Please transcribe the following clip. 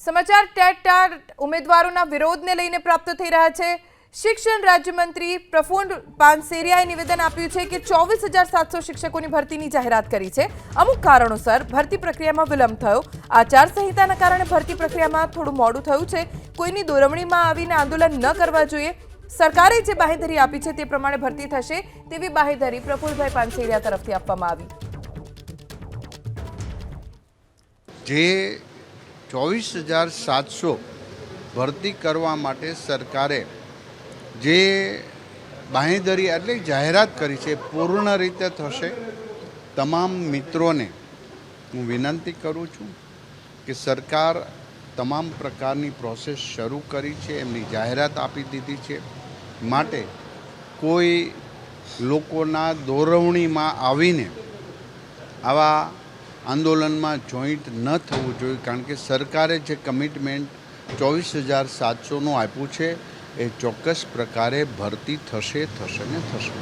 સમાચાર ટેટ ઉમેદવારોના વિરોધને લઈને પ્રાપ્ત થઈ રહ્યા છે। શિક્ષણ રાજ્યમંત્રી પ્રફુલ્લ પાનસેરિયાએ નિવેદન આપ્યું છે કે 24,700 શિક્ષકોની ભરતીની જાહેરાત કરી છે। અમુક કારણોસર ભરતી પ્રક્રિયામાં વિલંબ થયો। આચાર સંહિતાના કારણે ભરતી પ્રક્રિયામાં થોડું મોડું થયું છે। કોઈની દોરવણીમાં આવીને આંદોલન ન કરવા જોઈએ। સરકારે જે બાહેધરી આપી છે તે પ્રમાણે ભરતી થશે તેવી બાહેધરી પ્રફુલ્લભાઈ પાનસેરિયા તરફથી આપવામાં આવી। જે 24,700 ભરતી કરવા માટે સરકારે જે બાંહેધરી એટલે જાહેરાત કરી છે પૂર્ણ રીતે થશે। તમામ મિત્રોને હું વિનંતી કરું છું કે સરકાર તમામ પ્રકારની પ્રોસેસ શરૂ કરી છે, એમની જાહેરાત આપી દીધી છે। માટે કોઈ લોકોના દોરવણીમાં આવીને આવા આંદોલનમાં જોઈન્ટ ન થવું જોઈએ, કારણ કે સરકારે જે કમિટમેન્ટ 24,700નું આપ્યું છે એ ચોક્કસ પ્રકારે ભરતી થશે ને થશે।